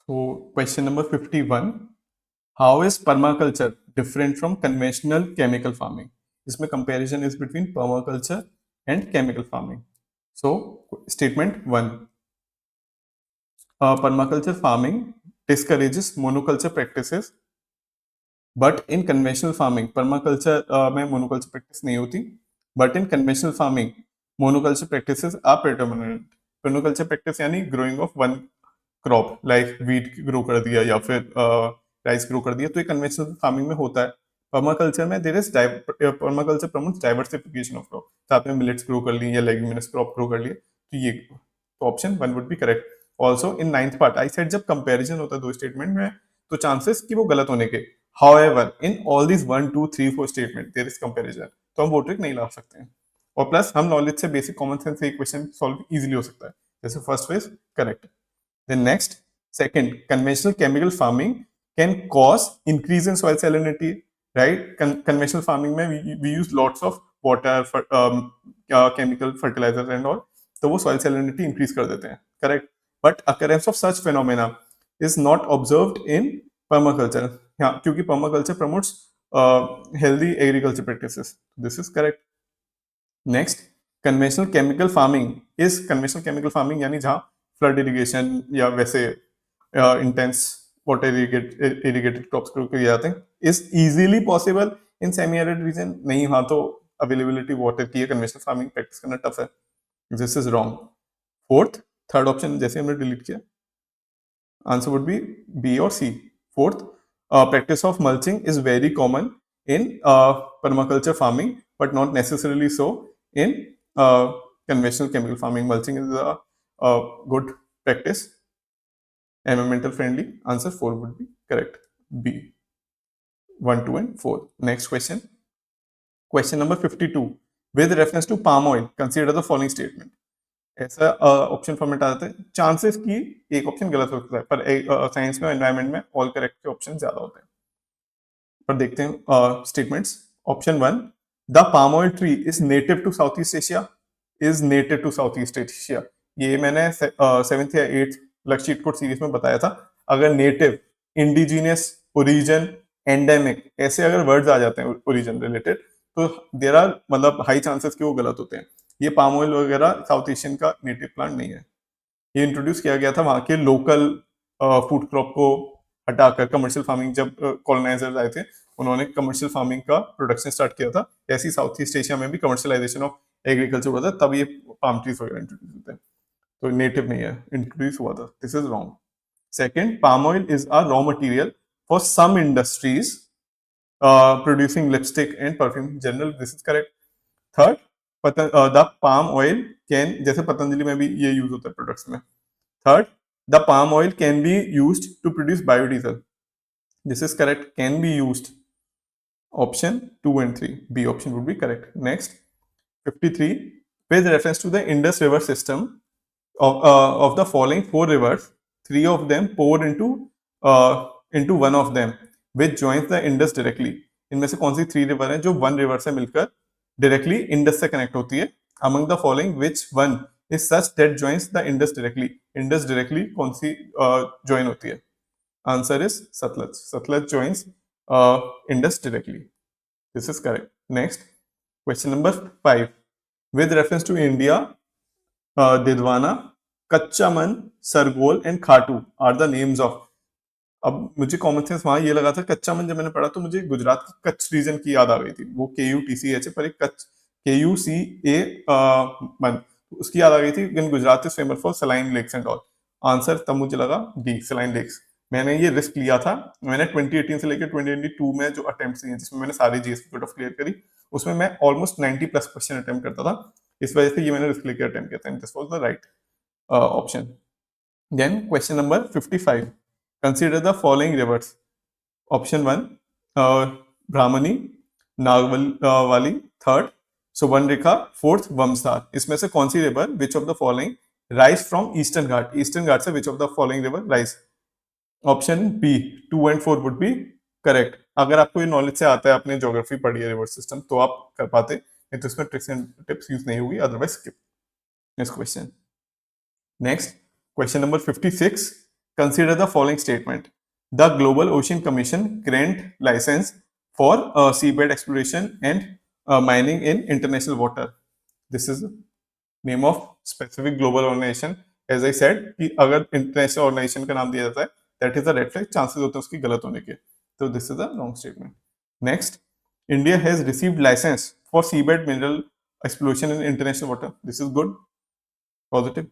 So, question number 51. How is permaculture different from conventional chemical farming? इसमें comparison is between permaculture and chemical farming. So, statement 1. Permaculture farming discourages monoculture practices, but in conventional farming, permaculture में monoculture practice नहीं होती, but in conventional farming, monoculture practices are predominant. Monoculture practice यानी growing of one crop like wheat grow कर दिया या फिर rice grow कर दिया, तो ये कन्वेंशनल फार्मिंग में होता है. पर्माकल्चर में there is permaculture promotes diversification of crop, साथ में मिलेट्स ग्रो कर ली या लेग्यूमिनस क्रॉप ग्रो कर लिए, तो ये तो option 1 would be correct. Also in 9th part I said जब कंपैरिजन होता है दो स्टेटमेंट में तो चांसेस कि वो गलत होने के. However in all this 1 2 3 4 statement there is comparison, तो हम वो ट्रिक नहीं ला सकते हैं. और प्लस हम नॉलेज से बेसिक कॉमन सेंस से क्वेश्चन सॉल्व इजीली हो सकता है. जैसे first is correct. Then next, second, conventional chemical farming can cause increase in soil salinity, right? Conventional farming में we use lots of water, chemical fertilizers and all, तो वो soil salinity increase कर देते हैं, correct? But occurrence of such phenomena is not observed in permaculture. हाँ, क्योंकि permaculture promotes healthy agriculture practices. This is correct. Next, conventional chemical farming यानी जहाँ flood irrigation या वैसे intense water irrigated crops grow किए जाते हैं, is easily possible in semi arid region. नहीं, हाँ तो अवेलेबिलिटी वाटर की है, कन्वेंशनल फार्मिंग प्रैक्टिस करना टफ है. This is wrong. Fourth, third option जैसे हमने डिलीट किया, आंसर वुड बी बी और C. Fourth, practice of mulching is very common in permaculture farming but not necessarily so in conventional chemical farming. Mulching is a good practice, environmental friendly. Answer 4 would be correct. B. 1 2 and 4. Next question. Question number 52. With reference to palm oil, consider the following statement. ऐसा option format आ जाता है, chances की एक option गलत हो सकता है, पर साइंस में एनवायरनमेंट में ऑल करेक्ट के ऑप्शन ज्यादा होते हैं. पर देखते हैं statements. Option 1, the palm oil tree is native to South East Asia. Is native to South East Asia, ये मैंने 7th या 8th लक्ष्य कोड सीरीज में बताया था. अगर नेटिव, इंडिजीनियस, ओरिजिन, एंडेमिक ऐसे अगर वर्ड्स आ जाते हैं ओरिजिन रिलेटेड, तो देर आर मतलब हाई चांसेस कि वो गलत होते हैं. ये पाम ऑयल वगैरह साउथ एशियन का नेटिव प्लांट नहीं है. ये इंट्रोड्यूस किया गया था वहां के लोकल फूड क्रॉप को हटाकर. कमर्शियल फार्मिंग जब कॉलोनाइजर्स आए थे, उन्होंने कमर्शियल फार्मिंग का प्रोडक्शन स्टार्ट किया था. ऐसी साउथ ईस्ट एशिया में भी कमर्शियलाइजेशन ऑफ एग्रीकल्चर हुआ था, तब ये पाम ट्रीज वगैरह इंट्रोड्यूस होते हैं. तो नेटिव नहीं है, इंट्रोड्यूस हुआ था. This is wrong. Second, palm oil is a raw material for some industries producing lipstick and perfume general. This is correct. Third, the palm oil can, जैसे पतंजलि में भी ये यूज होता है प्रोडक्ट्स में. Third, the palm oil can be used to produce biodiesel. This is correct. Can be used. Option 2 and 3. B option would be correct. Next, 53. With reference to the Indus River system, of the following 4 rivers, 3 of them pour into one of them, which joins the Indus directly. इनमें से कौन सी 3 river हैं जो 1 river से मिलकर directly Indus से connect होती है? Among the following, which one is such that joins the Indus directly? Indus directly कौन सी join होती है? Answer is Satluj. Satluj joins Indus directly. This is correct. Next, question number 5. With reference to India, Didwana, Kuchaman, Sargol and Khatu are the names of. अब मुझे common sense वहां ये लगा था, कच्चामन जब मैंने पढ़ा तो मुझे गुजरात के कच्छ रीजन की याद आ गई थी. वो KUTCH पर एक कच्छ KUCA मन, उसकी याद आ गई थी. In Gujarat is famous for saline lakes and all. Answer तब मुझे लगा डी, सलाइन लेक्स. मैंने ये रिस्क लिया था. मैंने 2018 से लेकर 2022 में जो अटेम्प्ट किए जिसमें मैंने सारी GSP कट ऑफ क्लियर करी, उसमें मैं ऑलमोस्ट 90+ क्वेश्चन अटेम्प्ट करता था. इस वजह से ये मैंने रिस्क लेकर अटेम्प्ट किया था. This was the right option. Then question number 55. Consider the following rivers. Option 1, Brahmani, Nagwali. Third, Subarnrekha. Fourth, Vamsar. इसमें से कौन सी river, which of the following rise from Eastern Ghat? Eastern Ghat से which of the following river rise? Option B, 2 and 4 would be correct. अगर आपको ये knowledge से आता है, आपने ज्योग्राफी पढ़ी है रिवर सिस्टम, तो आप कर पाते, नहीं तो इसमें ट्रिक्स एंड टिप्स यूज नहीं होगी. Otherwise skip. Next question. Next, question number 56. Consider the following statement. The Global Ocean Commission grant license for seabed exploration and mining in international water. This is the name of specific global organization. As I said कि अगर international organization का नाम दिया जाता है, that is a red flag. Chances होते हैं उसकी गलत होने के. So this is a wrong statement. Next, India has received license for seabed mineral exploration in international water. This is good, positive.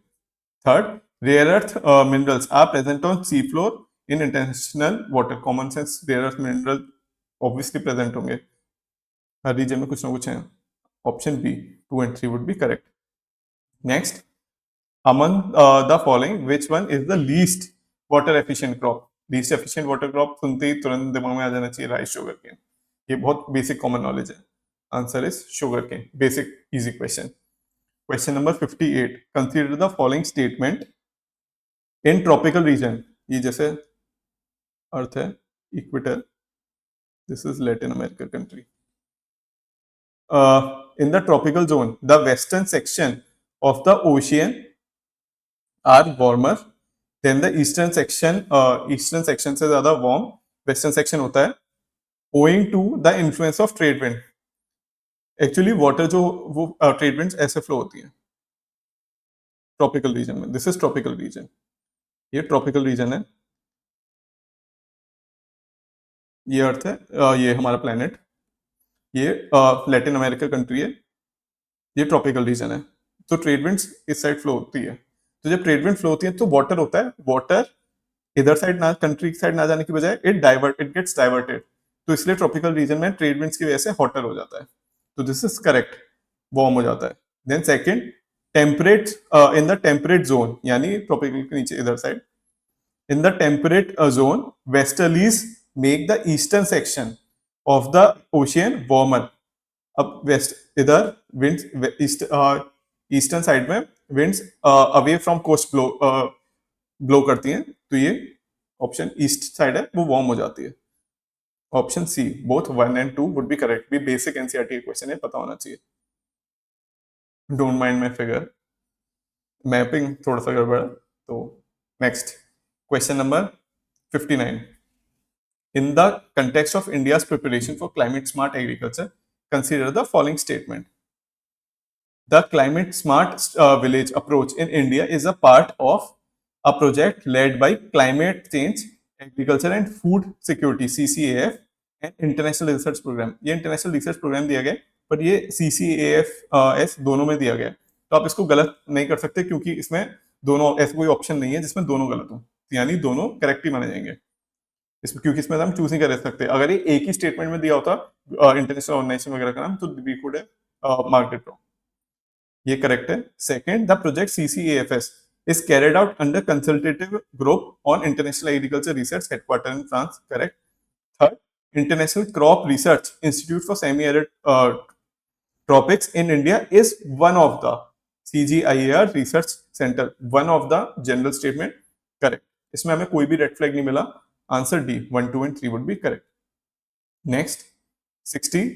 Third, rare earth minerals are present on seafloor in international water. Common sense, rare earth mineral obviously present होंगे हर reason में कुछ ना कुछ है. Option B, 2 and 3 would be correct. Next, among the following, which one is the least water efficient crop? Least efficient water crop सुनते ही तुरंत दिमाग में आ जाना चाहिए राइस शुगर केन. ये बहुत बेसिक कॉमन नॉलेज है. Answer is sugar cane. Basic easy question. Question number 58. Consider the following statement. In tropical region, ये जैसे अर्थ है equator, this is Latin American country. In the tropical zone, the western section of the ocean are warmer than the eastern section. Eastern section से ज़्यादा warm western section होता है, owing to the influence of trade wind. Actually, water जो वो trade winds ऐसे flow होती है tropical region में. This is tropical region. ये ट्रॉपिकल रीजन है. ये अर्थ है, ये हमारा प्लेनेट. ये लैटिन अमेरिका कंट्री है. ये ट्रॉपिकल रीजन है. तो ट्रेड विंड्स इस साइड फ्लो होती है. तो जब ट्रेड विंड फ्लो होती है तो वाटर होता है. वाटर इधर साइड ना, कंट्री की साइड ना जाने की बजाय इट गेट्स डाइवर्टेड. तो इसलिए ट्रॉपिकल रीजन में ट्रेड विंड्स की वजह से हॉटर हो जाता है. तो दिस इज करेक्ट, वार्म हो जाता है. Then second, temperate in the temperate zone, यानी ट्रॉपिकल के नीचे इधर side, in the temperate zone, westerlies make the eastern section of the ocean warmer. अब वेस्ट इधर winds ईस्टर्न साइड में winds away from coast blow करती हैं. तो ये ऑप्शन ईस्ट साइड है, वो वार्म हो जाती है. Option C, both 1 and 2 would be correct. भी बेसिक एनसीईआरटी क्वेश्चन है, पता होना चाहिए. Don't mind my figure, mapping थोड़ा सा गड़बड़ है. तो next, question number 59. In the context of India's preparation for climate smart agriculture, consider the following statement. The climate smart village approach in India is a part of a project led by Climate Change, Agriculture and Food Security (CCAF) and International Research Program. ये international research programme दिया गया, पर ये CCAF दोनों में दिया गया. तो आप इसको गलत नहीं कर सकते क्योंकि इसमें दोनों, ऐसा कोई ऑप्शन नहीं है जिसमें दोनों गलत हो. यानी दोनों करेक्ट ही माने जाएंगे इसमें, क्योंकि इसमें हम चूज नहीं कर सकते. अगर ये एक ही स्टेटमेंट में दिया होता इंटरनेशनल ऑर्गेनाइजेशन वगैरह का नाम, तो we could have marked it wrong. ये करेक्ट है. Second, the project CCAFS is carried out under consultative group on international agriculture research headquartered in France. Correct. Third, International Crop Research Institute for Semi-Arid Tropics in India is one of the CGIAR research center. One of the general statement. Correct. इसमें हमें कोई भी red flag नहीं मिला. Answer D, 1, 2 and 3 would be correct. Next, 60.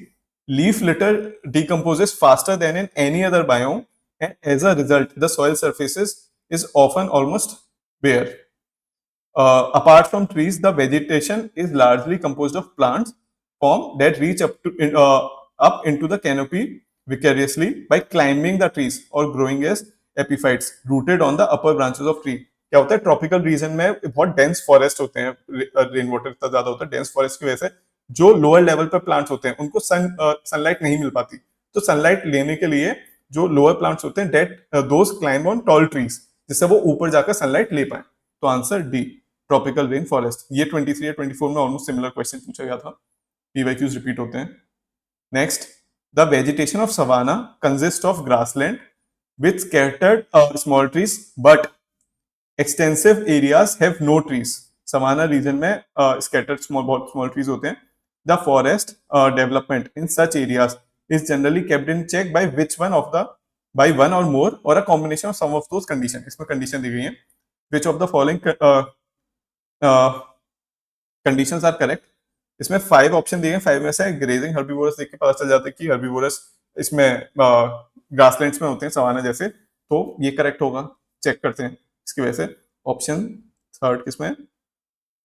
Leaf litter decomposes faster than in any other biome, and as a result, the soil surfaces is often almost bare. Apart from trees, the vegetation is largely composed of plants form that reach up into the canopy vicariously by climbing the trees or growing as epiphytes rooted on the upper branches of tree. क्या होता है, tropical region में बहुत dense forest होते हैं, rain water इतना ज्यादा होता है. डेंस फॉरेस्ट की वजह से जो लोअर लेवल पर प्लांट्स होते हैं उनको सनलाइट नहीं मिल पाती. तो सनलाइट लेने के लिए जो लोअर प्लांट्स होते हैं, that those climb on tall trees, जिससे वो ऊपर जाकर सनलाइट ले पाए. तो answer D, tropical rain forest. ये 23 या 24 में ऑलमोस्ट सिमिलर क्वेश्चन पूछा गया था. पीवाईक्यूज रिपीट होते हैं. Next, the vegetation of savanna consist of grassland with scattered small trees but extensive areas have no trees. Savanna region में स्कैटर्ड बहुत स्मॉल ट्रीज होते हैं. The forest development in such areas is generally kept in check by which one of the, by one or more or a combination of some of those conditions. इसमें condition दी गई हैं. Which of the following conditions are correct? इसमें 5 option दिए हैं. 5 में से grazing herbivorous देख के पता चल जाता है कि हर्बीवोरस इसमें ग्रासलैंड्स में होते हैं सवाना जैसे. तो ये करेक्ट होगा. चेक करते हैं इसकी वजह से. ऑप्शन थर्ड किसमें है?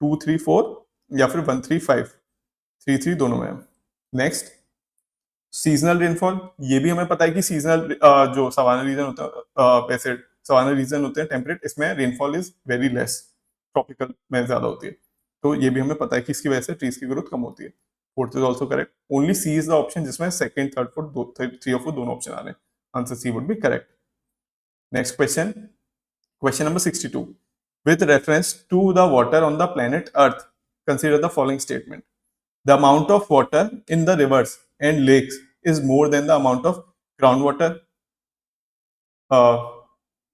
2, 3, 4 या फिर 1, 3, 5, 3, 3 दोनों में है। नेक्स्ट, सीजनल रेनफॉल, ये भी हमें पता है कि सीजनल जो सवाना रीजन होता है, वैसे सवाना रीजन होते हैं टेम्परेट, इसमें rainfall is very less, tropical में ज्यादा होती है, तो ये भी हमें पता है कि इसकी वजह से ट्रीज की ग्रोथ कम होती है। Fourth is also correct, only C is the option जिसमें सेकंड, थर्ड, फोर्थ, 3 और 4 दोनों ऑप्शन आ रहे हैं, answer C would be correct. Next question, question number 62, with reference to the water on the planet earth, consider the following statement: the amount of water in the rivers and lakes is more than the amount of groundwater.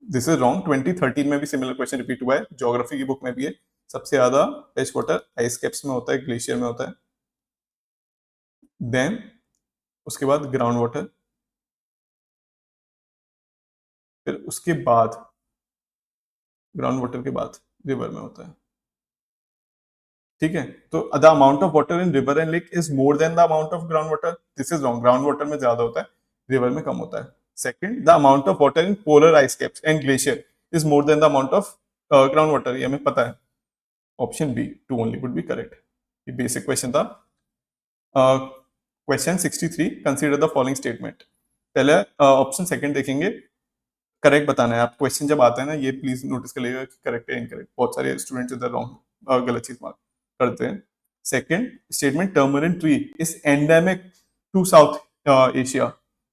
This is wrong, 2013 में भी similar question repeat हुआ है, geography की book में भी है। सबसे ज्यादा फ्रेश वाटर आइस कैप्स में होता है, ग्लेशियर में होता है, देन उसके बाद ग्राउंड वाटर, फिर उसके बाद ग्राउंड वाटर के बाद रिवर में होता है। ठीक है, तो the amount of water in river and lake is more than the amount of ground water, this is wrong, ground water में ज्यादा होता है, रिवर में कम होता है। Second, the amount of water in polar ice caps and glacier is more than the amount of ground water, ये हमें पता है, option B 2 only would be correct. ये बेसिक क्वेश्चन था। Question 63, consider the following statement. पहले option second देखेंगे, correct बताना है। आप क्वेश्चन जब आता है ना, ये प्लीज नोटिस कर लीजिएगा कि करेक्ट है इनकरेक्ट, बहुत सारे स्टूडेंट्स इधर रॉन्ग, गलत चीज मार्क करते हैं। Second statement, tamarind tree is endemic to South Asia,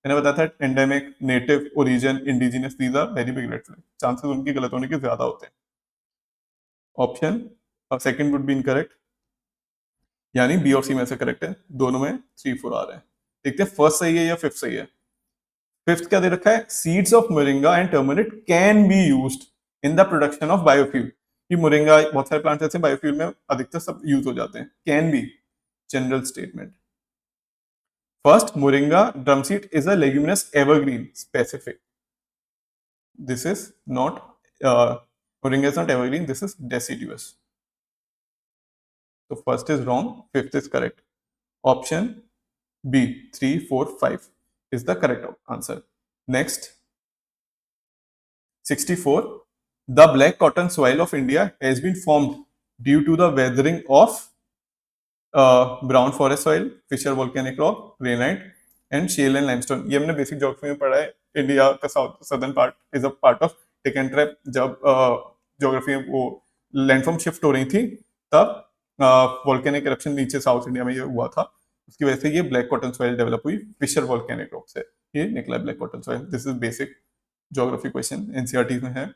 मैंने बताया था endemic, native, origin, indigenous, these are very big red flag, chances उनकी गलत होने के ज्यादा होते हैं। Option second would be incorrect, यानी बी और सी में से करेक्ट है, दोनों में 3, 4 आ रहे हैं। देखते हैं फर्स्ट सही है या फिफ्थ सही है। फिफ्थ क्या दे रखा है, seeds of moringa and turmeric can be used in the production of biofuel, कि मोरिंगा, बहुत सारे प्लांट्स ऐसे बायोफ्यूल में अधिकतर सब यूज हो जाते हैं, can be general statement. First, moringa drum seed is a leguminous evergreen, specific, this is not, moringa is not evergreen, this is deciduous, तो first is wrong, fifth is correct, option B 3, 4, 5 is the correct answer. Next, 64, the black cotton soil of India has been formed due to the weathering of brown forest soil, fissure volcanic rock, granite and shale and limestone। ये हमने basic geography में पढ़ा है। India का southern part is a part of Deccan trap, जब geography में वो landform shift हो रही थी, तब वोल्केनिक एरप्शन नीचे साउथ इंडिया में ये हुआ था, उसकी वजह से ये ब्लैक कॉटन सॉइल डेवलप हुई, फिशर वोल्केनिक रॉक से ये निकला black cotton soil. This is basic geography question, NCERT में है।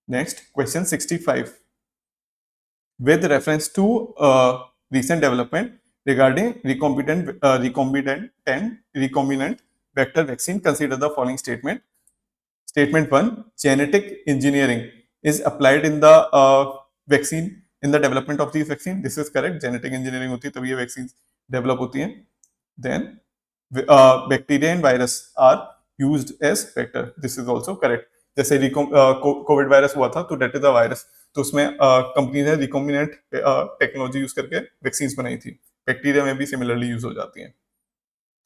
Next question 65, with reference to recent development regarding recombinant and recombinant vector vaccine, consider the following statement. Statement 1, genetic engineering is applied in the vaccine, in the development of these vaccine, this is correct, genetic engineering होती है तभी ये vaccines develop होती हैं। Then bacteria and virus are used as vector, this is also correct। जैसे Covid virus हुआ था, तो डेट इज द वायरस, तो उसमें कंपनी ने रिकॉम्बिनेंट टेक्नोलॉजी यूज करके वैक्सीन बनाई थी, बैक्टीरिया में भी सिमिलरली यूज हो जाती हैं,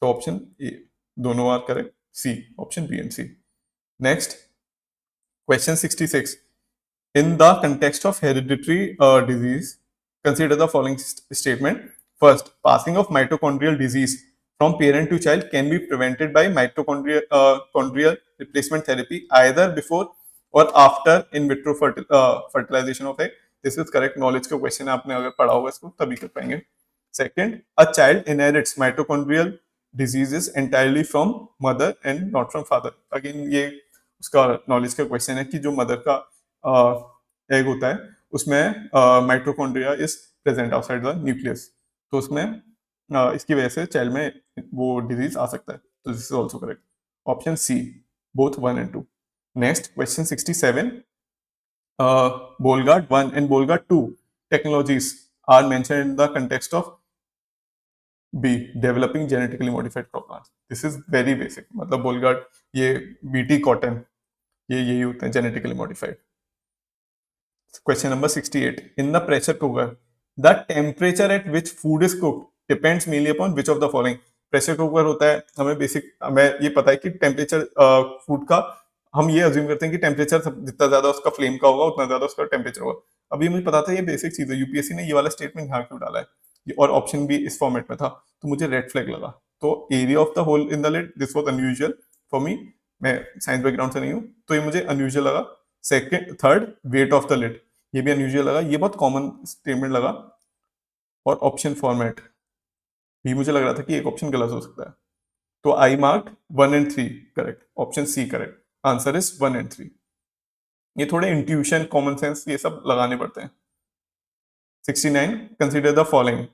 तो ऑप्शन ए दोनों are correct, C option B and C. Next question 66, in the context of hereditary disease, consider the following statement. First, passing of mitochondrial disease from parent to child can be prevented by mitochondrial replacement therapy either before or after in vitro fertilization of egg, this is correct, knowledge का question है, आपने अगर पढ़ा होगा इसको तभी कर पाएंगे। Second, a child inherits mitochondrial diseases entirely from mother and not from father, again ये उसका नॉलेज का क्वेश्चन है कि जो मदर का एग होता है उसमें mitochondria is present outside the nucleus, तो उसमें इसकी वजह से चाइल्ड में वो डिजीज आ सकता है, तो this is also correct, option C both 1 and 2। Next question 67, Bollgard 1 and Bollgard 2 technologies are mentioned in the context of B developing genetically modified crop plants, this is very basic, मतलब Bollgard, ये BT cotton, ये यही होते हैं genetically modified. Question number 68, in the pressure cooker, the temperature at which food is cooked depends mainly upon which of the following। Pressure cooker होता है, हमें basic, हमें ये पता है कि टेम्परेचर फूड का हम ये अज्यूम करते हैं कि टेम्परेचर जितना ज्यादा उसका फ्लेम का होगा उतना ज्यादा उसका टेम्परेचर होगा। अब ये मुझे पता था, ये बेसिक चीज है, यूपीएससी ने ये वाला स्टेटमेंट यहाँ क्यों डाला है, और ऑप्शन भी इस फॉर्मेट में था, तो मुझे रेड फ्लैग लगा। तो area of the hole in the lid, this was unusual for me, मैं साइंस बैकग्राउंड से नहीं हूँ, तो ये मुझे अनयूजुअल लगा। Second, third, weight of the lid, ये भी अनयूजुअल लगा, ये बहुत कॉमन स्टेटमेंट लगा। और ऑप्शन फॉर्मेट भी मुझे लग रहा था कि एक ऑप्शन गलत हो सकता है, तो I mark 1 and 3 correct, option C correct, answer is 1 and 3। ये थोड़े इंट्यूशन, कॉमन सेंस, ये सब लगाने पड़ते हैं। 69, consider the following,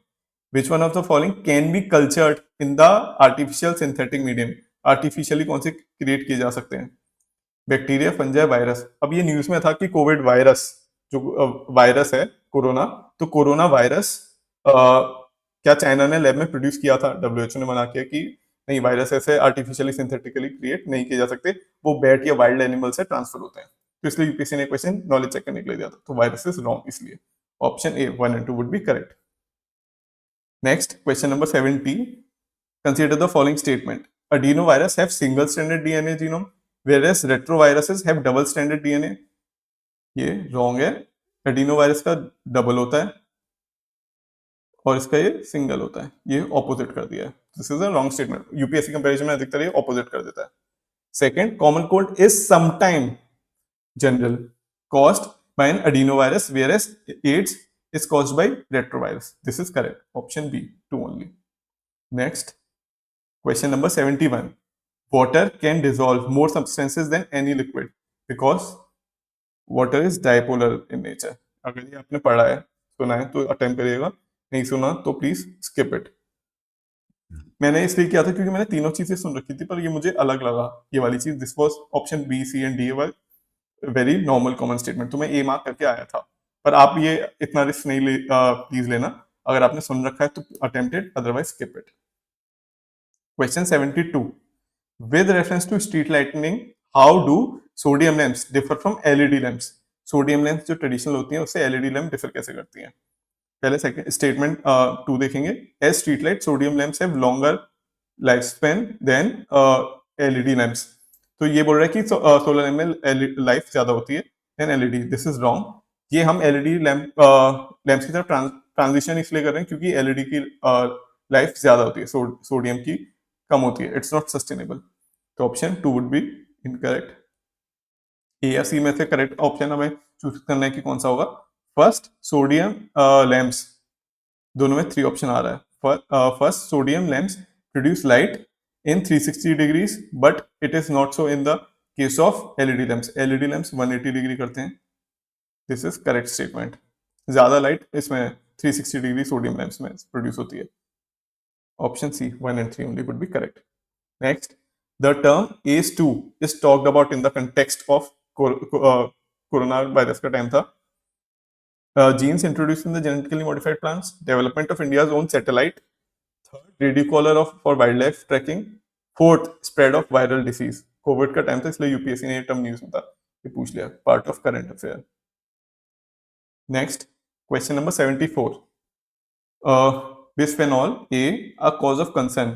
which one of the following can be cultured in the artificial synthetic medium, artificially कौन से क्रिएट किए जा सकते हैं, बैक्टीरिया, फंजाई, वायरस। अब ये न्यूज में था कि कोविड वायरस, जो वायरस है कोरोना, तो कोरोना वायरस क्या चाइना ने लैब में प्रोड्यूस किया था, डब्ल्यूएचओ ने मना किया कि नहीं, वायरस ऐसे आर्टिफिशियली सिंथेटिकली क्रिएट नहीं किए जा सकते, वो बैट या वाइल्ड एनिमल से ट्रांसफर होते हैं। तो इसलिए यूपीएससी ने क्वेश्चन नॉलेज चेक करने के लिए दिया था, तो वायरस इज रॉन्ग, इसलिए option A 1 and 2 would be correct. Next, question number 70, consider the following statement, adenovirus have single stranded DNA genome whereas retroviruses have double stranded DNA। ये wrong है, adenovirus का डबल होता है और इसका ये single होता है, ये ऑपोजिट कर दिया है, this is a wrong statement, UPSC comparison में अधिकतर ये ऑपोजिट कर देता है। Second, common cold is sometime general caused by an adenovirus whereas AIDS is caused by retrovirus, this is correct, option B 2 only। next, question number 71, water can dissolve more substances than any liquid because water is dipolar in nature। अगर ये आपने पढ़ा है, सुना है तो attempt करिएगा, नहीं सुना तो प्लीज स्किप इट। मैंने इसलिए किया था क्योंकि मैंने तीनों चीजें सुन रखी थी, पर ये मुझे अलग लगा, ये वाली चीज, this was option B, C and D was very normal common statement, तो मैं ए मार्क करके आया था। पर आप ये इतना रिस्क नहीं प्लीज लेना, अगर आपने सुन रखा है तो attempted, otherwise skip it. Question 72, with reference to street lighting, how do sodium lamps differ from LED lamps? Sodium lamps जो ट्रेडिशनल होती हैं उससे एलईडी लैंप डिफर कैसे करती हैं? पहले सेकंड स्टेटमेंट 2 देखेंगे, as street light sodium lamps have longer life span than LED lamps. तो ये बोल रहा है कि सोलर लैंप में लाइफ ज्यादा होती है than LED, this is wrong. ये हम एलईडी लैंप्स की तरफ ट्रांजिशन इसलिए कर रहे हैं क्योंकि एलईडी की लाइफ ज्यादा होती है, सोडियम की कम होती है, इट्स नॉट सस्टेनेबल, तो ऑप्शन 2 वुड बी इनकरेक्ट। ए या सी में से करेक्ट ऑप्शन हमें चूज करना है कि कौन सा होगा। फर्स्ट, सोडियम लैंप्स, दोनों में 3 ऑप्शन आ रहा है। First, sodium lamps produce light in 360 degrees but it is not so in the case of LED lamps, LED lamps 180 degree करते हैं, दिस इज करेक्ट स्टेटमेंट, ज्यादा लाइट इसमें 360 डिग्री सोडियम लैंप्स में produce होती है, option C 1 and 3 only would be correct। Next, the term ACE2 is talked about in the context of coronavirus का time था। Genes introduced in the genetically modified plants, development of India's own satellite, third, radio caller for wildlife tracking, fourth, spread of viral disease। Covid का time था इसलिए UPSC ने term news में था, ये पूछ लिया, part of current affair. Next, question number 74, bisphenol A, a cause of concern,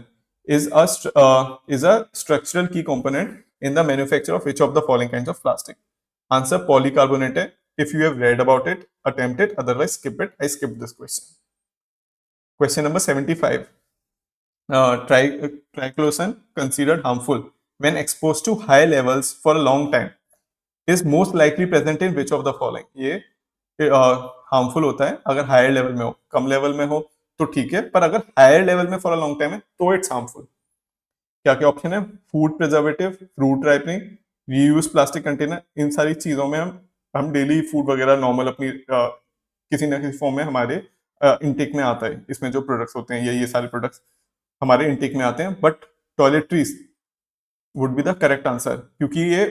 is a structural key component in the manufacture of which of the following kinds of plastic? Answer, polycarbonate है, if you have read about it, attempt it, otherwise skip it, I skipped this question। Question number 75, triclosan considered harmful when exposed to high levels for a long time is most likely present in which of the following? ये harmful होता है अगर higher level में हो, कम level में हो तो ठीक है, पर अगर हायर लेवल में फॉर अ लॉन्ग टाइम है तो इट्स हार्मफुल। क्या क्या ऑप्शन है? Food preservative, fruit ripening, reuse plastic container. इन सारी चीजों में हम डेली फूड वगैरह नॉर्मल अपनी किसी ना किसी फॉर्म में हमारे इनटेक में आता है, इसमें जो प्रोडक्ट्स होते हैं ये सारे प्रोडक्ट्स हमारे इनटेक में आते हैं, but toiletries would be the correct answer क्योंकि ये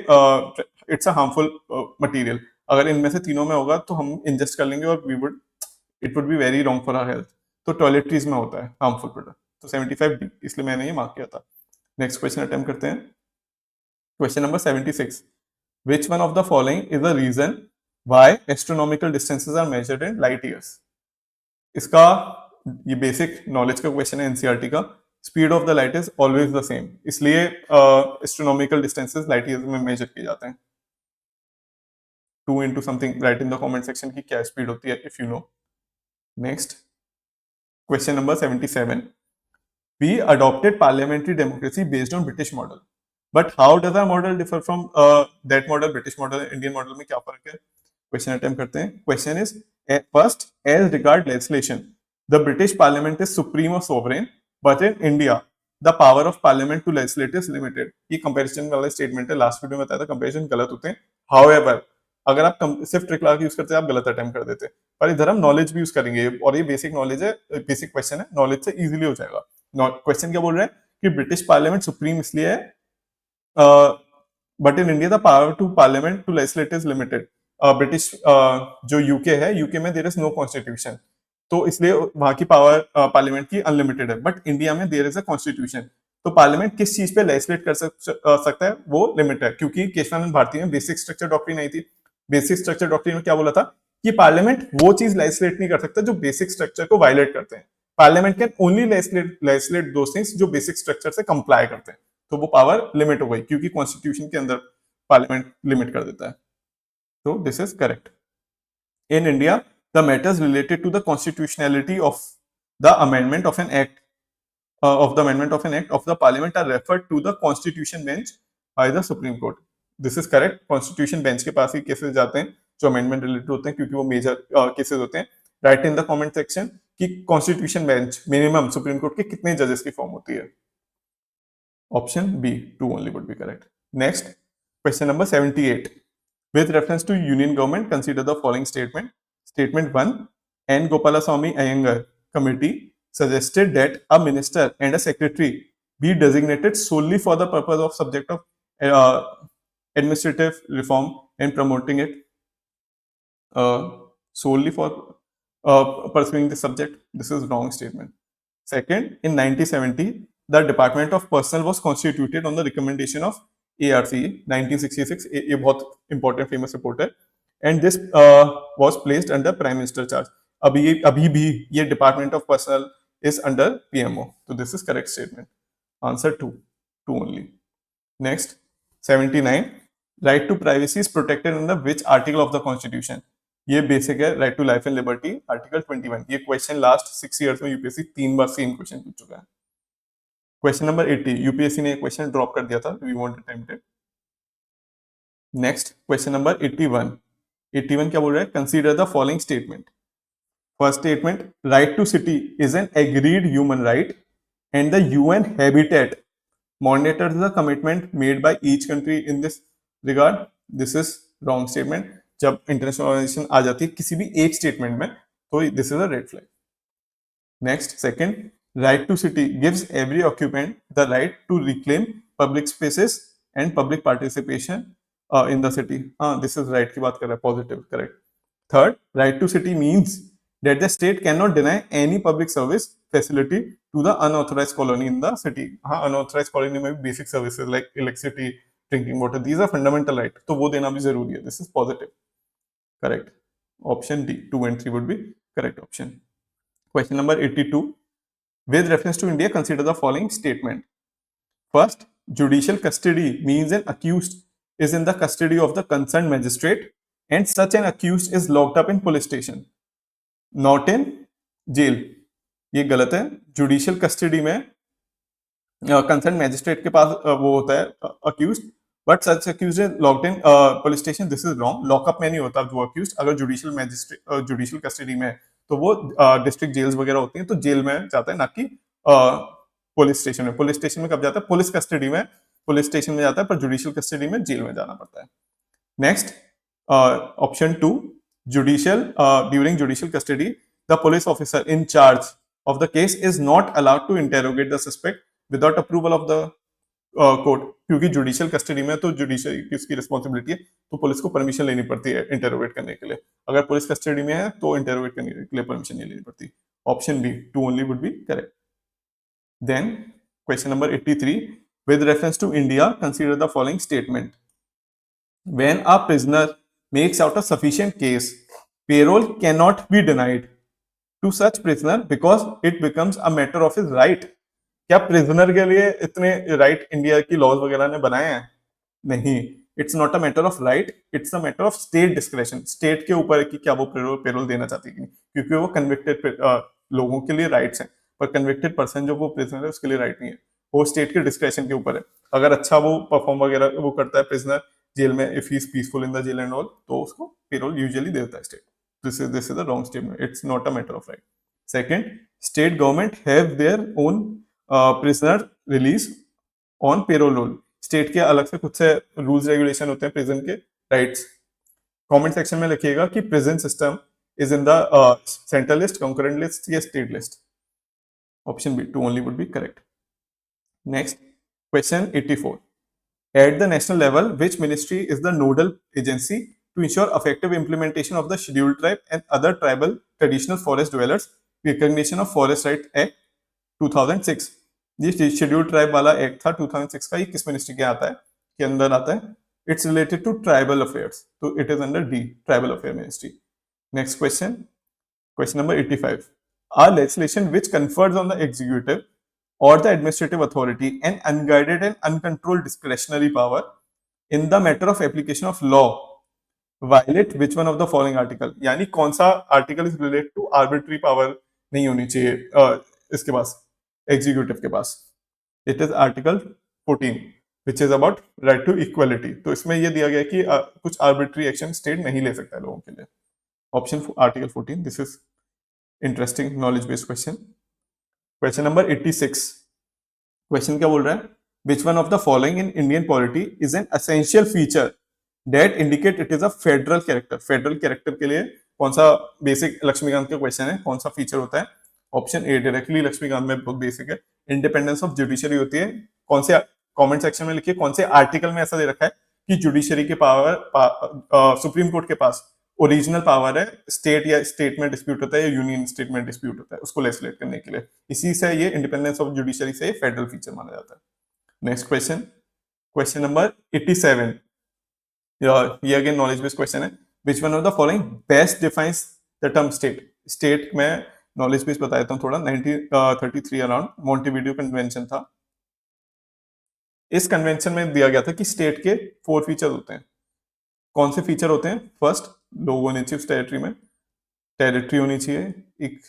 इट्स अ हार्मफुल मटेरियल। अगर इनमें से तीनों में होगा तो हम इंजेस्ट कर लेंगे और it would be very wrong for our health, तो टॉयलेट्रीज में होता है हार्मफुल प्रोडक्ट, तो 75 डी, इसलिए मैंने ये मार्क किया था। नेक्स्ट क्वेश्चन अटेम्प्ट करते हैं, question number 76, which one of the following is the reason why astronomical distances are measured in light years? इसका ये बेसिक नॉलेज का क्वेश्चन है एनसीईआरटी का, speed of the light is always the same, इसलिए astronomical distances light years में major किए जाते हैं. 2 into something, write in the comment section की क्या स्पीड होती है if you know. Next, question number 77. We adopted parliamentary democracy based on British model. But how does our model differ from that model, British model, Indian model में क्या फर्क है? Question attempt करते हैं. Question is, first, as regard legislation, the British Parliament is supreme or sovereign, but in India, the power of Parliament to legislate is limited. ये comparison वाला statement है. Last video में बताया था comparison गलत होते हैं. However, अगर आप सिर्फ ट्रिक लगा के यूज करते हैं आप गलत अटेम्प्ट कर देते हैं, पर इधर हम नॉलेज भी यूज करेंगे और ये बेसिक नॉलेज है, बेसिक क्वेश्चन है, नॉलेज से इजीली हो जाएगा. क्वेश्चन क्या बोल रहे हैं कि ब्रिटिश पार्लियामेंट सुप्रीम इसलिए है, but in India the power to parliament to legislate is limited. British जो यूके है, यूके में देयर इज नो कॉन्स्टिट्यूशन, तो इसलिए वहां की पावर पार्लियामेंट की अनलिमिटेड है, बट इंडिया में देयर इज अ कॉन्स्टिट्यूशन. तो पार्लियामेंट किस चीज पे लेजिस्लेट कर सकता है वो लिमिट है, क्योंकि केशवानंद भारती में बेसिक स्ट्रक्चर डॉक्ट्रिन आई थी. बेसिक स्ट्रक्चर डॉक्ट्रिन में क्या बोला था कि पार्लियामेंट वो चीज लेजिस्लेट नहीं कर सकता जो बेसिक स्ट्रक्चर को वायलेट करते हैं. Parliament can only legislate those things जो बेसिक स्ट्रक्चर से कंप्लाई करते हैं. तो वो पावर लिमिट हो गई क्योंकि कॉन्स्टिट्यूशन के अंदर पार्लियामेंट लिमिट कर देता है. तो this is correct. In India the matters related to the constitutionality of the amendment of an act of the parliament are referred to the constitution bench by the supreme court. This is correct. constitution bench के पास ही cases जाते हैं जो amendment related होते हैं, क्योंकि वो major cases होते हैं. Write in the comment section कि constitution bench minimum supreme court के कितने जजेस की फॉर्म होती है. Option B 2 only would be correct. Next, question number 78. With reference to union government consider the following statement. Statement 1, N Gopalaswami Ayyangar committee suggested that a minister and a secretary be designated solely for the purpose of subject of administrative reform and promoting it, solely for pursuing this subject. This is wrong statement. Second, in 1970 the Department of Personnel was constituted on the recommendation of ARCE. 1966 ये बहुत important famous report है, and this was placed under Prime Minister charge. अभी भी ये Department of Personnel is under PMO. So this is correct statement. Answer 2 only. Next, 79. Right to privacy is protected under which article of the Constitution? ये basic है. Right to life and liberty, article 21. ये question last 6 years में UPSC 3 बार same question पूछ चुका है. Question number 80. UPSC ने question drop कर दिया था, we want attempt it. Next, question number 81. 81 क्या बोल रहा है? Consider the following statement. First statement, right to city is an agreed human right and the UN Habitat monitors the commitment made by each country in this regard. This is wrong statement. जब international organisation आ जाती है किसी भी एक statement में तो this is a red flag. Next, second, right to city gives every occupant the right to reclaim public spaces and public participation in the city. This is right की बात कर रहा है, positive, correct. Third, right to city means that the state cannot deny any public service facility to the unauthorized colony in the city. unauthorized colony में भी basic services like electricity, drinking water, these are fundamental right, तो वो देना भी जरूरी है. This is positive, correct. Option D 2 and 3 would be correct option. Question number 82. With reference to India, consider the following statement. First, judicial custody means an accused is in the custody of the concerned magistrate and such an accused is locked up in police station, not in jail. ये गलत है. Judicial custody में concern magistrate के पास वो होता है accused, but such accused locked in police station. This is wrong. Lockup में नहीं होता जो अक्यूज. अगर जुडिशियल मैजिस्ट्रेट जुडिशियल कस्टडी में तो वो डिस्ट्रिक्ट जेल्स वगैरह होती हैं तो जेल में जाता है, ना कि पुलिस स्टेशन में. पुलिस स्टेशन में कब जाता है? पुलिस कस्टडी में पुलिस स्टेशन में जाता है, पर जुडिशियल कस्टडी में जेल में जाना पड़ता है. Next, option 2, judicial during judicial custody the police officer in charge of the case is not allowed to interrogate the suspect without approval of the court. क्योंकि जुडिशियल कस्टडी में तो judicial की responsibility है, तो पुलिस को permission लेनी पड़ती है इंटरोगेट करने के लिए. अगर पुलिस कस्टडी में है तो इंटरोगेट करने के लिए परमिशन नहीं लेनी पड़ती. Option B 2 only would be correct. Then question number 83. With reference to India consider the following statement. When a prisoner makes out a sufficient case, parole cannot be denied to such prisoner because it becomes a matter of his right क्या prisoner के लिए इतने right India की laws वगैरह ने बनाए हैं? नहीं, it's not a matter of right, it's a matter of state discretion, state के ऊपर है कि क्या वो पेरोल देना चाहती है कि नहीं, क्योंकि वो कन्विक्टेड लोगों के लिए राइट्स हैं, पर कन्विक्टेड पर्सन जो वो प्रिजनर है उसके लिए राइट नहीं है, वो स्टेट के डिस्क्रेशन के ऊपर है। अगर अच्छा वो परफॉर्म वगैरह वो करता है प्रिजनर जेल में, if he is peaceful in the jail and all, तो उसको पेरोल यूजुअली देता है state. This is the wrong statement, it's not a matter of right. Second, state government have their own prisoner release on parole rule, state के अलग से खुद से rules regulation होते हैं प्रिजन के राइट्स। कमेंट सेक्शन में लिखिएगा कि prison system is in the central list, concurrent list या state list. Option B two only would be correct. Next, question 84, at the national level which ministry is the nodal agency to ensure effective implementation of the scheduled tribe and other tribal traditional forest dwellers recognition of forest right act 2006? ये scheduled tribe वाला act था 2006 का, ये किस ministry के आता है के अंदर आता है? It's related to tribal affairs, तो it is under D, tribal affair ministry. Next question, question number 85, a legislation which confers on the executive or the administrative authority an unguided and uncontrolled discretionary power in the matter of application of law violate which one of the following article? यानी कौन सा article is related to arbitrary power नहीं होनी चाहिए इसके पास, executive के पास? It is article 14 which is about right to equality. तो इसमें यह दिया गया कि कुछ आर्बिट्री एक्शन स्टेट नहीं ले सकता है लोगों के लिए। Option article 14, this is interesting knowledge based question. Question number 86, question क्या बोल रहा है? Which one of the following in Indian polity is an essential feature that indicate it is a federal character? Federal character के लिए कौन सा basic, Laxmikant का question है, कौन सा फीचर होता है? ऑप्शन ए डायरेक्टली लक्ष्मीकांत में बहुत बेसिक है, इंडिपेंडेंस ऑफ जुडिशरी होती है। कौन से, कमेंट सेक्शन में लिखिए कौन से आर्टिकल में ऐसा दे रखा है कि जुडिशरी के पावर सुप्रीम कोर्ट के पास ओरिजिनल पावर है, स्टेट या स्टेट में डिस्प्यूट होता है या यूनियन स्टेट में डिस्प्यूट होता है उसको लेजिस्लेट करने के लिए, इसी से ये इंडिपेंडेंस ऑफ जुडिशरी से फेडरल फीचर माना जाता है। नेक्स्ट क्वेश्चन, क्वेश्चन नंबर 87, ये अगेन नॉलेज बेस्ड क्वेश्चन है। Which one of the following best defines the term state? State में नॉलेज बेस्ड बता देता हूँ थोड़ा। 1933 अराउंड मॉन्टेविडियो कन्वेंशन था। इस कन्वेंशन में दिया गया था कि स्टेट के 4 फीचर होते हैं। कौन से फीचर होते हैं? फर्स्ट, लोग होने चाहिए उस टेरिटरी में, टेरिटरी होनी चाहिए एक,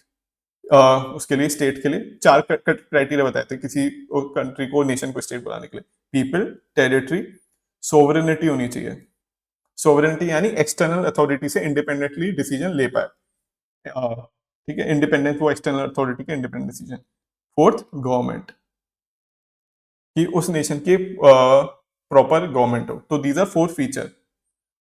उसके लिए स्टेट के लिए 4 क्राइटेरिया बताए थे किसी कंट्री को, नेशन को स्टेट बनाने के लिए। पीपल, टेरिटरी, सोवरेनिटी होनी चाहिए, सोवरेनिटी यानी एक्सटर्नल अथॉरिटी से इंडिपेंडेंटली डिसीजन ले पाए, ठीक है, इंडिपेंडेंट वो एक्सटर्नल अथॉरिटी के इंडिपेंडेंट डिसीजन। फोर्थ, गवर्नमेंट, कि उस नेशन की प्रॉपर गवर्नमेंट हो। तो these are 4 feature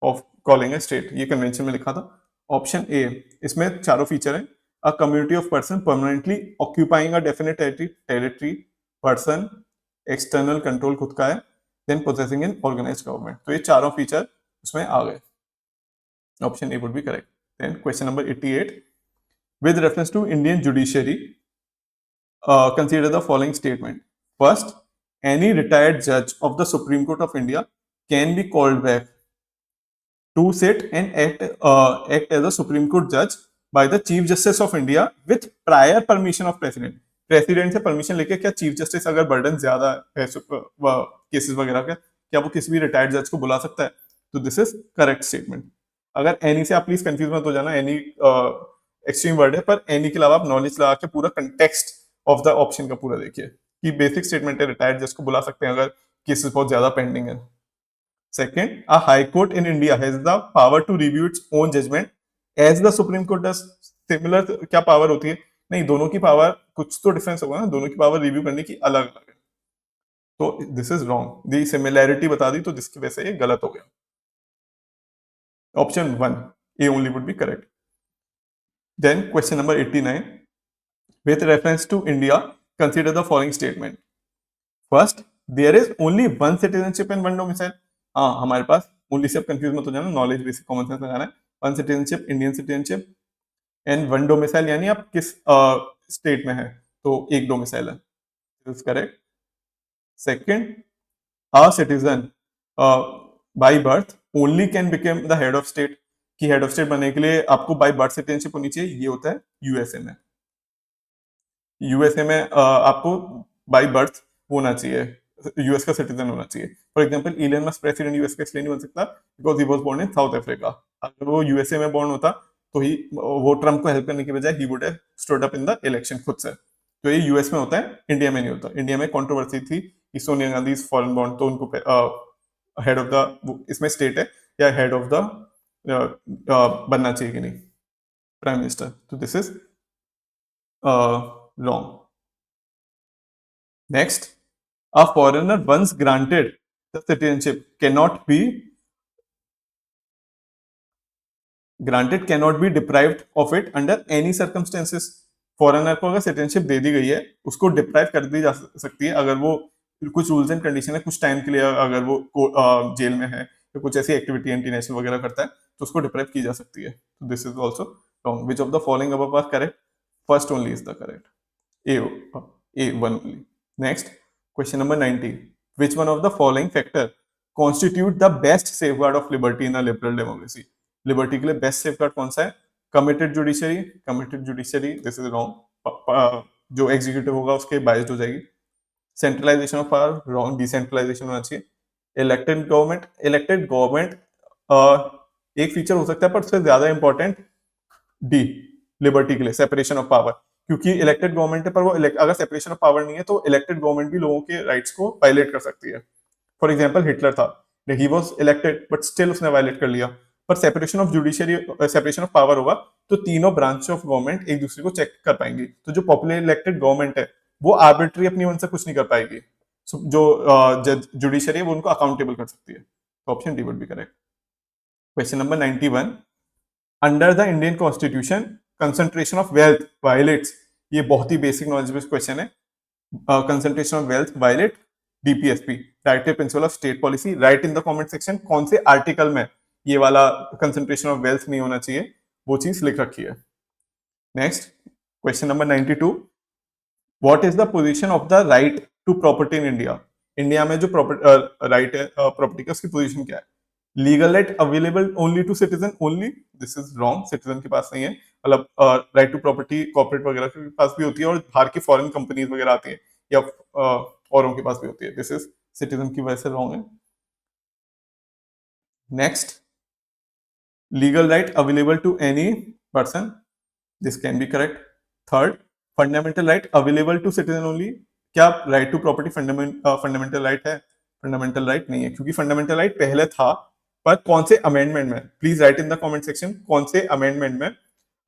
of calling a state, ये कन्वेंशन में लिखा था। ऑप्शन ए, इसमें चारों फीचर है। A community of person permanently occupying a definite territory, person, external control खुद का है, then possessing an organised government. तो ये चारों फीचर उसमें आ गए, option A would be correct. Then question number 88, with reference to Indian judiciary consider the following statement. First, any retired judge of the Supreme Court of India can be called back to sit and act as a Supreme Court judge by the Chief Justice of India with prior permission of President. President से permission लेके क्या chief justice अगर burden ज्यादा है cases वगैरह का, क्या वो किसी भी रिटायर्ड जज को बुला सकता है? तो दिस इज करेक्ट स्टेटमेंट। अगर एनी से आप प्लीज कंफ्यूज मत हो जाना, एनी एक्सट्रीम वर्ड है, पर एनी के अलावा आप नॉलेज लगा के पूरा कंटेक्स्ट ऑफ द ऑप्शन का पूरा देखिए कि बेसिक स्टेटमेंट है, रिटायर्ड जज को बुला सकते हैं अगर केसेस बहुत ज्यादा पेंडिंग है। Second, a high court in India has the power to review its own judgement as the supreme court does. Similar क्या पावर होती है? नहीं, दोनों की पावर कुछ तो डिफरेंस होगा ना, दोनों की पावर रिव्यू करने की अलग अलग है। तो this is wrong, the similarity बता दी तो जिसकी वजह से ये गलत हो गया। Option 1 A only would be correct. Then question number 89, with reference to India, consider the following statement. First, there is only one citizenship and one domicile. हाँ, हमारे पास ओनली से, कंफ्यूज मत हो जाना, नॉलेज बेसिक कॉमन सेंस लगाना है। One citizenship, Indian citizenship, and one domicile, यानी आप किस स्टेट में है, तो एक डोमिसाइल है, this is correct. Second, a citizen by birth only can become the head of state, कि हेड ऑफ स्टेट बनने के लिए आपको बाय बर्थ सिटीजनशिप होनी चाहिए, ये होता है यूएसए में। यूएसए में आपको बाय बर्थ वो होना चाहिए, यूएस का सिटीजन होना चाहिए। For example Elon Musk president US का इसलिए नहीं बन सकता because he was born in South Africa. अगर वो यूएसए में बोर्न होता तो ही वो ट्रम्प को हेल्प करने की बजाय he would have stood up in the election खुद से। तो ये यूएस में होता है, इंडिया में नहीं होता। इंडिया में कंट्रोवर्सी थी कि सोनिया गांधी फॉरेन बॉन्ड, तो उनको हेड ऑफ द, इसमें स्टेट है या हेड ऑफ द बनना चाहिए कि नहीं प्राइम मिनिस्टर। तो this is wrong. Next, a foreigner once granted the citizenship cannot be deprived of it under any circumstances। Foreigner को अगर सिटीजनशिप दे दी गई है उसको डिप्राइव कर दी जा सकती है अगर वो कुछ रूल्स एंड कंडीशन है, कुछ टाइम के लिए अगर वो जेल में है या कुछ ऐसी एक्टिविटी एंटी नेशनल वगैरह करता है तो उसको डिप्राइव की जा सकती है। तो this is also wrong. Which of the following above are correct? First only is the correct, A one only. Next, question number 90, which one of the following factor constitute the best safeguard of liberty in a liberal democracy? Liberty के लिए best safeguard कौन सा है? Committed judiciary, committed judiciary this is wrong, जो executive होगा उसके biased हो जाएगी। Centralisation of power wrong, decentralisation होना चाहिए। इलेक्टेड गवर्नमेंट एक फीचर हो सकता है पर उससे ज्यादा इंपॉर्टेंट डी लिबर्टी के लिए सेपरेशन ऑफ पावर, क्योंकि इलेक्टेड गवर्नमेंट है पर वो अगर सेपरेशन ऑफ पावर नहीं है तो इलेक्टेड गवर्नमेंट भी लोगों के राइट्स को वायलेट कर सकती है। फॉर एग्जांपल हिटलर था, he was elected but still उसने वायलेट कर लिया। पर separation of judiciary, separation of power होगा तो तीनों ब्रांच ऑफ गवर्नमेंट एक दूसरे को चेक कर पाएंगी। तो जो पॉपुलर इलेक्टेड गवर्नमेंट है वो आर्बिट्री अपनी मन से कुछ नहीं कर पाएगी। जो जुडिशरी है वो उनको अकाउंटेबल कर सकती है। तो option D would be correct. Question number 91, under the Indian constitution concentration of wealth violates, ये बहुत ही बेसिक नॉलेज बेस्ड क्वेश्चन है। Concentration of wealth violate DPSP, directive principle of state policy. Write in the comment section कौन से article में ये वाला concentration of wealth नहीं होना चाहिए, वो चीज लिख रखी है। Next, question number 92, what is the position of the right to property in India? India में जो राइट है प्रॉपर्टी का, उसकी पोजीशन क्या है? Legal right available only to citizen only, this is wrong. Citizen के पास नहीं है, मतलब राइट टू प्रॉपर्टी कॉर्पोरेट वगैरह के पास भी होती है और बाहर की फॉरेन कंपनीज वगैरह आती है या औरों के पास भी होती है। दिस इज सिटीजन की वजह से रॉन्ग है। Next, legal right available to any person, this can be correct. Third, fundamental right available to citizen only, क्या right to property fundamental right है? फंडामेंटल राइट नहीं है, क्योंकि फंडामेंटल राइट पहले था पर कौन से अमेंडमेंट में, please right in the comment section कौन से अमेंडमेंट में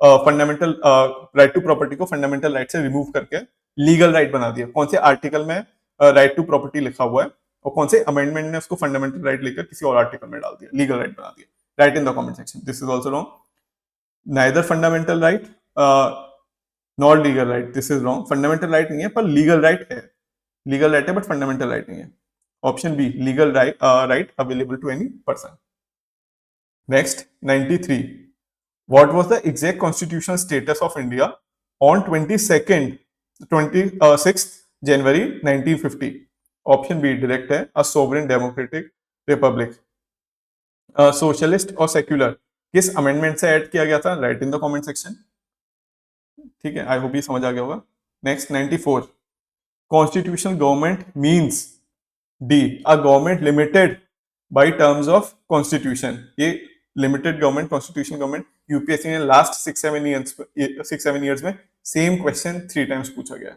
फंडामेंटल राइट टू प्रॉपर्टी को फंडामेंटल राइट से रिमूव करके लीगल राइट बना दिया। कौन से आर्टिकल में राइट टू प्रॉपर्टी लिखा हुआ है और कौन से अमेंडमेंट ने उसको फंडामेंटल राइट लेकर किसी और आर्टिकल में डाल दिया, लीगल राइट बना दिया। Write in the comment section, this is also wrong. Neither fundamental right not legal right, this is wrong. Fundamental right नहीं है पर लीगल राइट है, लीगल राइट है बट फंडामेंटल राइट नहीं है। Option B, legal right available to any person. Next, 93, what was the exact constitutional status of India on 26th January 1950? Option B direct है, a sovereign democratic republic. Socialist और secular किस amendment से add किया गया था? Write in the comment section. ठीक है, I hope ये समझ आ गया होगा। Next, 94, constitutional government means D, a government limited by terms of constitution. ये limited government, constitution government, UPSC ने लास्ट 6-7 ईयर्स में सेम क्वेश्चन 3 टाइम्स पूछा गया है,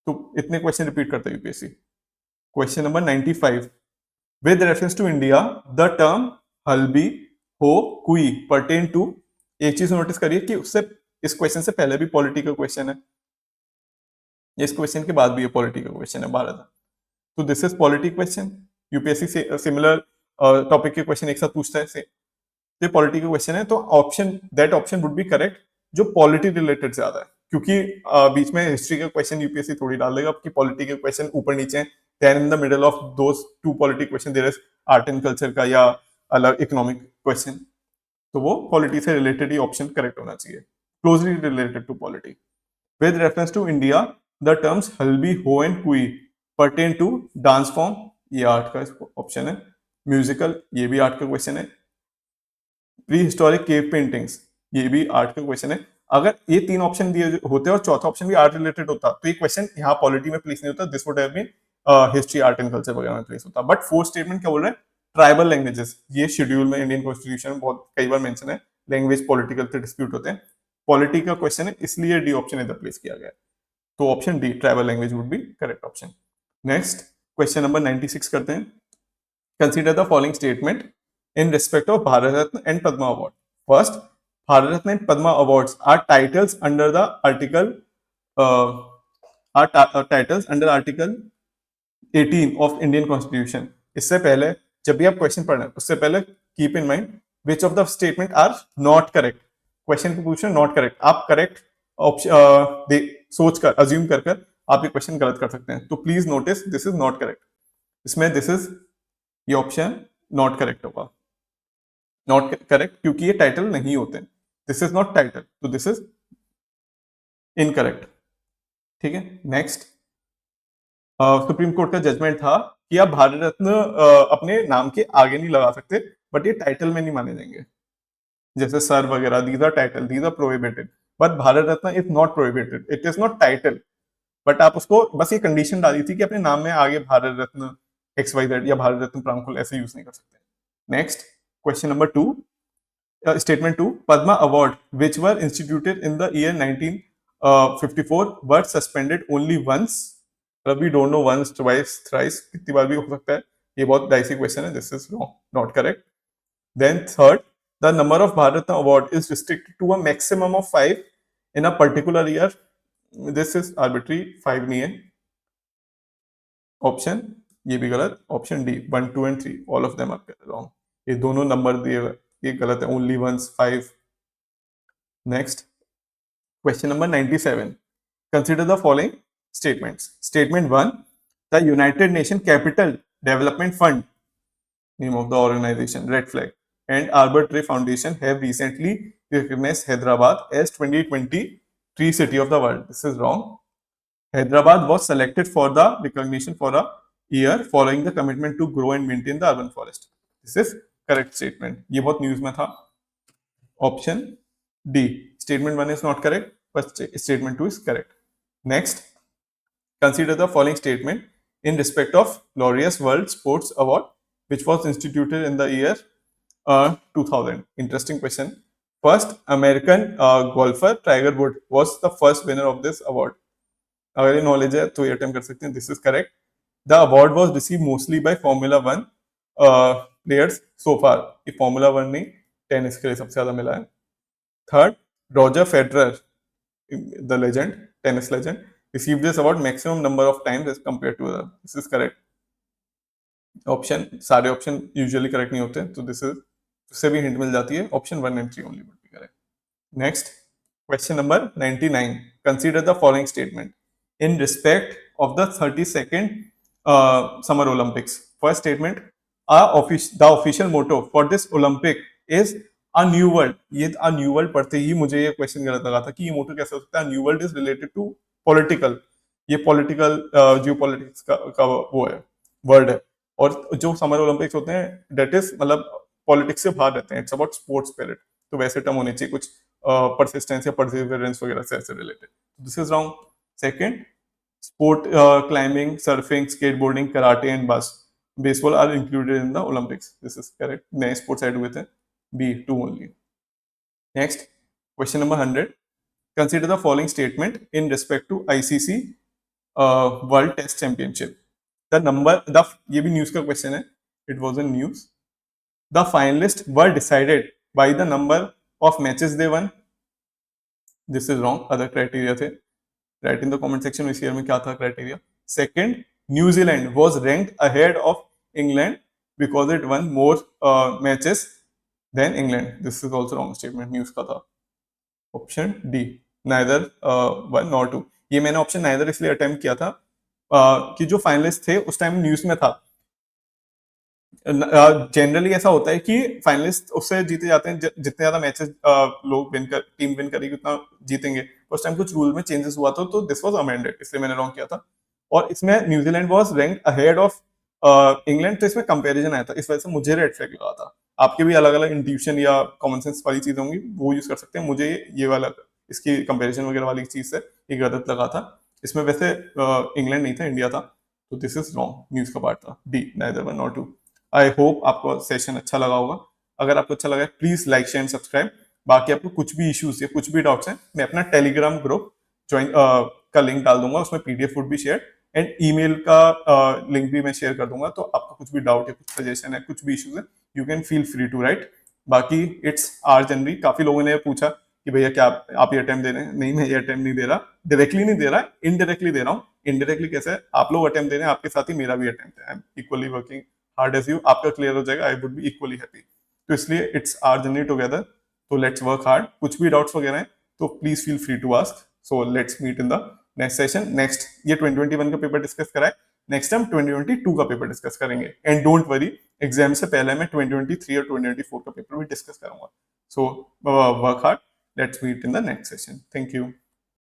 तो इतने क्वेश्चन रिपीट करता है UPSC. Question number 95, with reference to India the term Halbi Ho Kui pertain to, एक चीज नोटिस करिए कि उससे इस क्वेश्चन से पहले भी पॉलिटी का क्वेश्चन है, इस क्वेश्चन के बाद भी ये पॉलिटी का क्वेश्चन है भारत। तो this is polity question. UPSC से सिमिलर टॉपिक के क्वेश्चन एक साथ पूछता है, ये पॉलिटी का क्वेश्चन है, तो ऑप्शन वुड बी करेक्ट जो पॉलिटी रिलेटेड ज्यादा है, क्योंकि बीच में हिस्ट्री का क्वेश्चन यूपीएससी थोड़ी डाल देगा कि पॉलिटी के क्वेश्चन ऊपर नीचे हैं, then in the middle of those two polity question there is art and culture का या अलग इकोनॉमिक क्वेश्चन, तो वो पॉलिटी से रिलेटेड ही ऑप्शन करेक्ट होना चाहिए, closely related to polity. With reference to India the terms Halbi Ho and Kui pertain to dance form, ये art का ऑप्शन है। म्यूजिकल, ये भी आर्ट का क्वेश्चन है। प्री हिस्टोरिक केव पेंटिंग्स, ये भी आर्ट का क्वेश्चन है। अगर ये 3 ऑप्शन दिए होते और चौथा ऑप्शन भी आर्ट रिलेटेड होता तो ये क्वेश्चन यहाँ पॉलिटी में प्लेस नहीं होता, this would have been history art and culture वगैरह में प्लेस होता। बट फोर्थ स्टेटमेंट क्या बोल रहा है, ट्राइबल लैंग्वेजेस, ये शेड्यूल में इंडियन कॉन्स्टिट्यूशन में बहुत कई बार मेंशन है, लैंग्वेज पॉलिटिकल से डिस्प्यूट होते हैं, पॉलिटी का क्वेश्चन है इसलिए डी ऑप्शन इधर प्लेस किया गया है, तो option D tribal language would be correct option. Next question number 96 करते हैं। Consider the following statement in respect of Bharat Ratna and Padma award. First, Bharat Ratna and Padma awards are titles under the article titles under article 18 of Indian constitution. इससे पहले जब भी आप question पढ़ रहे हैं उससे पहले keep in mind which of the statement are not correct. Question को पूछ रहे नॉट करेक्ट, आप करेक्ट ऑप्शन सोच कर अज्यूम कर आप ये क्वेश्चन गलत कर सकते हैं, तो please notice this is not correct. इसमें दिस इज ये ऑप्शन नॉट करेक्ट होगा, नॉट करेक्ट क्योंकि ये टाइटल नहीं होते, दिस इज नॉट टाइटल, तो दिस इज इनकरेक्ट। ठीक है, नेक्स्ट सुप्रीम कोर्ट का जजमेंट था कि आप भारत रत्न अपने नाम के आगे नहीं लगा सकते, बट ये टाइटल में नहीं माने जाएंगे, जैसे सर वगैरह, these are title, these are prohibited, but Bharat Ratna is not prohibited, it is not title, but आप उसको बस ये कंडीशन डाली थी कि अपने नाम में आगे भारत रत्न XYZ या भारत रत्न प्रांकुल ऐसे यूज नहीं कर सकते। Next question number 2, statement 2, Padma award which were instituted in the year 1954 were suspended only once. We don't know once twice thrice कितनी बार भी हो सकता है, ये बहुत डाइसी क्वेश्चन है, this is not correct. Then third, the number of Bharat Ratna award is restricted to a maximum of 5 in a particular year. This is arbitrary, 5 नहीं है। ऑप्शन ये भी गलत, option D 1, 2 and 3 all of them are wrong, ये दोनों number दिए हुए ये गलत है, only once 5। Next question number 97, consider the following statements. Statement 1, the United Nations Capital Development Fund, name of the organization, red flag, and Arbor Tree Foundation have recently recognized Hyderabad as 2020 Tree City of the World. This is wrong. Hyderabad was selected for the recognition for a year following the commitment to grow and maintain the urban forest. This is correct statement. ये बहुत news में था। Option D statement 1 is not correct, but statement 2 is correct. Next, consider the following statement in respect of Laureus World Sports Award, which was instituted in the year 2000. Interesting question. First, American golfer Tiger Woods was the first winner of this award. अगर ये knowledge है तो ये attempt कर सकते हैं, this is correct. The award was receive mostly by formula 1 players so far, ये formula 1 नहीं, टेनिस के लिए सबसे ज्यादा मिला है। Third, Roger Federer the legend, tennis legend, receive this award maximum number of times as compare to other, this is correct. Option सारे option usually correct नहीं होते, तो दिस इज उससे भी हिंट मिल जाती है, option 1 and 3 only would be correct. Next question number 99, consider the following statement in respect of the 32nd summer Olympics. First statement, the official motto for this Olympic is a new world. ये a new world पढ़ते ही मुझे ये question गलत लगा था कि ये मोटो कैसे हो सकता है, new world is related to political, ये पॉलिटिकल जियो पॉलिटिक्स का वो है वर्ड है, और जो समर ओलंपिक्स होते हैं डेट इज मतलब पॉलिटिक्स से बाहर रहते हैं, इट्स अबाउट स्पोर्ट्स स्पिरिट, तो वैसे टर्म होने चाहिए कुछ परसिस्टेंस या परसिवरेंस वगैरह से ऐसे related, this is wrong. Second, sport climbing, surfing, skateboarding, karate and baseball are included in the Olympics, this is correct, नए स्पोर्ट्स ऐड हुए थे, B 2 only. Next question number 100, consider the following statement in respect to ICC world test championship. The number, ये भी news का question है, it was in news. The finalists were decided by the number of matches they won. This is wrong. Other criteria थे. Write in the comment section इस year में क्या था criteria. Second, New Zealand was ranked ahead of England because it won more matches than England. This is also wrong statement. News का था. Option D. Neither 1 nor 2. ये मैंने option neither इसलिए attempt किया था कि जो finalists थे उस टाइम न्यूज में था। जनरली ऐसा होता है कि फाइनलिस्ट उससे जीते जाते हैं जितने ज्यादा मैचेस लोग विन कर टीम विन करेगी उतना जीतेंगे, उस टाइम कुछ रूल में चेंजेस हुआ था, तो दिस वाज अमेंडेड, इसलिए मैंने रॉन्ग किया था। और इसमें New Zealand was ranked ahead of England, तो इसमें कंपैरिजन आया था, इस वजह से मुझे रेड फ्लैग लगा था। आपके भी अलग अलग इंट्यूशन या कॉमन सेंस वाली चीजें होंगी, वो यूज कर सकते हैं, मुझे ये वाला इसकी कंपैरिजन वगैरह वाली चीज है, ये गलत लगा था। इसमें वैसे इंग्लैंड नहीं था, इंडिया था, तो दिस इज रॉन्ग, न्यूज का पार्ट था D, neither one not two. I hope आपको सेशन अच्छा लगा होगा। अगर आपको अच्छा लगा please like share and subscribe. बाकी आपको कुछ भी इश्यूज या कुछ भी डाउट्स हैं, मैं अपना टेलीग्राम ग्रुप ज्वाइन का लिंक डाल दूंगा, उसमें पीडीएफ वुड भी शेयर एंड ईमेल का लिंक भी मैं शेयर कर दूंगा। तो आपका कुछ भी डाउट है, कुछ सजेशन है, कुछ भी इश्यूज है, you can feel free to write. बाकी इट्स आर जनवरी, काफी लोगों ने पूछा कि भैया क्या आप ये अटेम्प्ट दे रहे हैं? नहीं, मैं ये अटेम्प्ट नहीं दे रहा, डायरेक्टली नहीं दे रहा, इनडायरेक्टली दे रहा हूँ। इनडायरेक्टली कैसे है, आप लोग अटेम्प्ट दे रहे हैं, आपके साथ ही मेरा भी अटेम्प्ट है, I am equally working hard as you. आपका क्लियर हो जाएगा, I would be equally happy. तो इसलिए इट्स आर जर्नी टुगेदर, तो लेट्स वर्क हार्ड। कुछ भी डाउट्स वगैरह हैं तो please feel free to ask. So let's meet in the next session. Next ये 2021 का पेपर डिस्कस कराए, नेक्स्ट टाइम 2022 का पेपर डिस्कस करेंगे। एंड डोंट वरी, एग्जाम से पहले मैं 2023 और 2024 का पेपर भी डिस्कस करूंगा। So work hard, let's meet in the next session. Thank you.